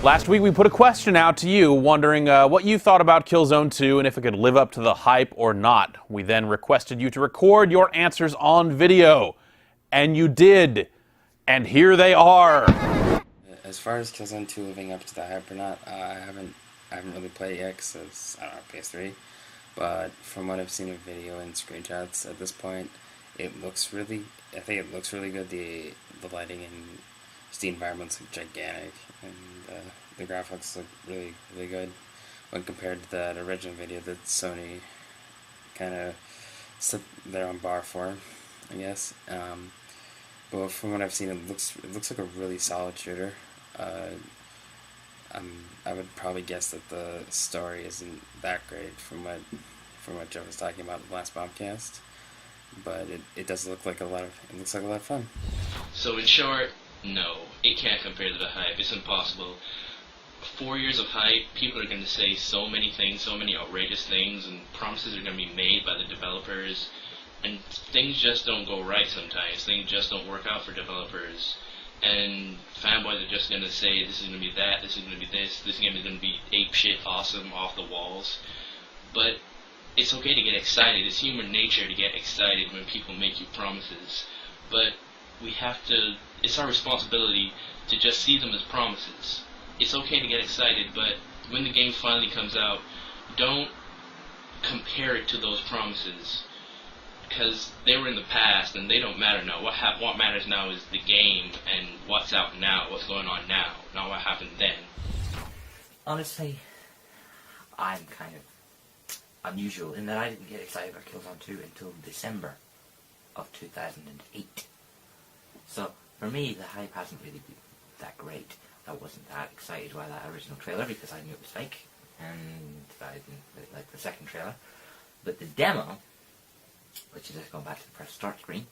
Last week we put a question out to you wondering what you thought about Killzone 2 and if it could live up to the hype or not. We then requested you to record your answers on video. And you did. And here they are. As far as Killzone 2 living up to the hype or not, I haven't really played it yet because I don't have PS3. But from what I've seen of video and screenshots at this point, I think it looks really good. The lighting and the environments look gigantic, and the graphics look really, really good when compared to that original video that Sony kind of set their own bar for, I guess. But from what I've seen, it looks like a really solid shooter. I would probably guess that the story isn't that great from what Joe was talking about in the last podcast, but it does look like a lot of fun. So in short, no, it can't compare to the hype. It's impossible. 4 years of hype, people are going to say so many things, so many outrageous things, and promises are going to be made by the developers, and things just don't go right sometimes. Things just don't work out for developers, and fanboys are just going to say this is going to be that, this is going to be this game is going to be apeshit awesome, off the walls. But it's okay to get excited. It's human nature to get excited when people make you promises. But it's our responsibility to just see them as promises. It's okay to get excited, but when the game finally comes out, don't compare it to those promises, because they were in the past and they don't matter now. What matters now is the game and what's out now, what's going on now, not what happened then. Honestly, I'm kind of unusual in that I didn't get excited about Killzone 2 until December of 2008. So, for me, the hype hasn't really been that great. I wasn't that excited by that original trailer because I knew it was fake, and I didn't really like the second trailer. But the demo, which is just going back to the press start screen,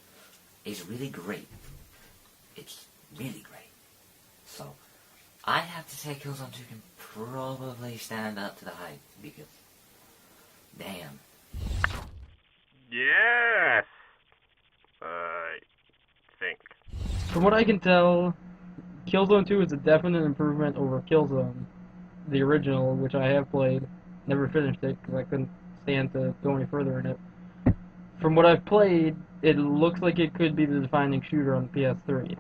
is really great. It's really great. So, I have to say Killzone 2 can probably stand up to the hype, because, damn. Yes! I think. From what I can tell, Killzone 2 is a definite improvement over Killzone, the original, which I have played. Never finished it because I couldn't stand to go any further in it. From what I've played, it looks like it could be the defining shooter on the PS3.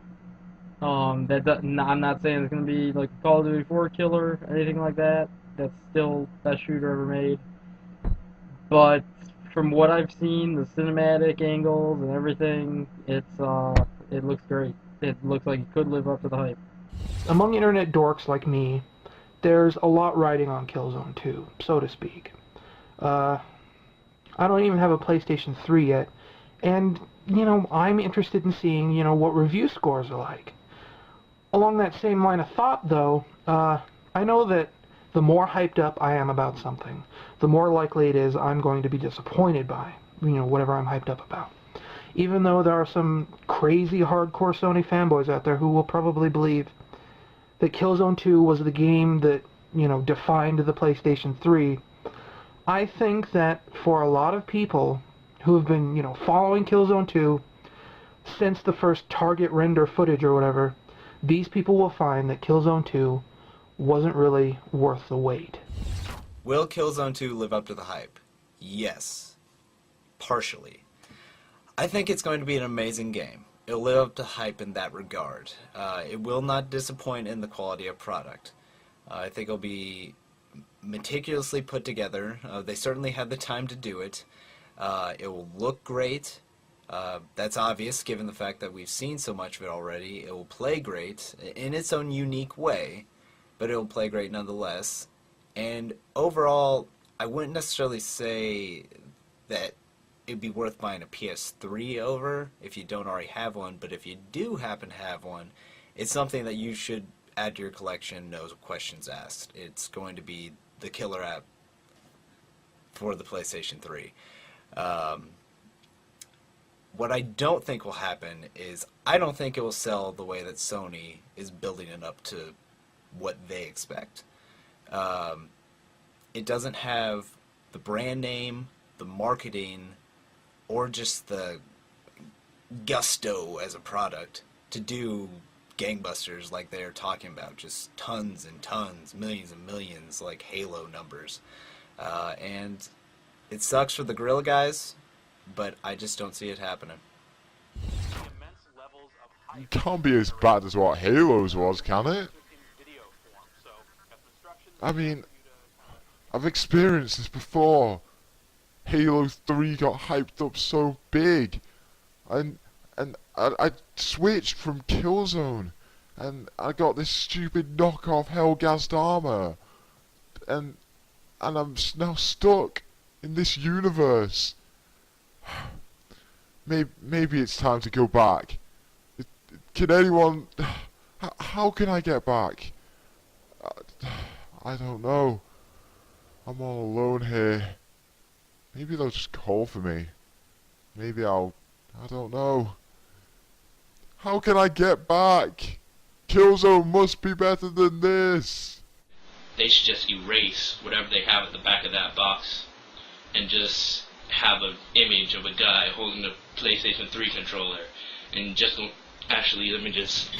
I'm not saying it's going to be like a Call of Duty 4 killer or anything like that. That's still the best shooter ever made. But from what I've seen, the cinematic angles and everything, it looks great. It looks like it could live up to the hype. Among internet dorks like me, there's a lot riding on Killzone 2, so to speak. I don't even have a PlayStation 3 yet, and, I'm interested in seeing, what review scores are like. Along that same line of thought, though, I know that the more hyped up I am about something, the more likely it is I'm going to be disappointed by, whatever I'm hyped up about. Even though there are some crazy hardcore Sony fanboys out there who will probably believe that Killzone 2 was the game that, defined the PlayStation 3, I think that for a lot of people who have been, following Killzone 2 since the first target render footage or whatever, these people will find that Killzone 2 wasn't really worth the wait. Will Killzone 2 live up to the hype? Yes. Partially. I think it's going to be an amazing game. It'll live up to hype in that regard. It will not disappoint in the quality of product. I think it'll be meticulously put together. They certainly had the time to do it. It will look great. That's obvious given the fact that we've seen so much of it already. It will play great in its own unique way, but it will play great nonetheless. And overall, I wouldn't necessarily say that it'd be worth buying a PS3 over if you don't already have one, but if you do happen to have one, it's something that you should add to your collection, no questions asked. It's going to be the killer app for the PlayStation 3. What I don't think will happen is I don't think it will sell the way that Sony is building it up to what they expect. It doesn't have the brand name, the marketing, or just the gusto as a product to do gangbusters like they're talking about. Just tons and tons, millions and millions, like Halo numbers. And it sucks for the Guerrilla guys, but I just don't see it happening. It can't be as bad as what Halo's was, can it? I mean, I've experienced this before. Halo 3 got hyped up so big, and I switched from Killzone, and I got this stupid knockoff Hellgast armor, and I'm now stuck in this universe. Maybe it's time to go back. Can anyone? How can I get back? I don't know. I'm all alone here. Maybe they'll just call for me. Maybe I don't know. How can I get back? Killzone must be better than this. They should just erase whatever they have at the back of that box and just have an image of a guy holding a PlayStation 3 controller. And just don't, actually, let me just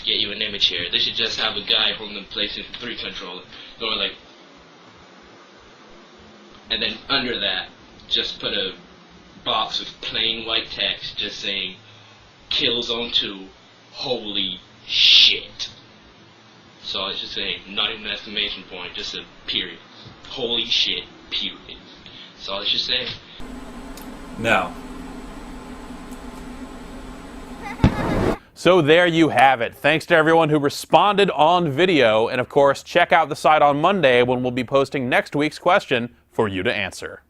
get you an image here. They should just have a guy holding a PlayStation 3 controller going like, and then under that, just put a box with plain white text just saying, Killzone 2, holy shit. So I should say, not even an exclamation point, just a period. Holy shit, period. That's all I should say. No. So there you have it. Thanks to everyone who responded on video. And of course, check out the site on Monday when we'll be posting next week's question for you to answer.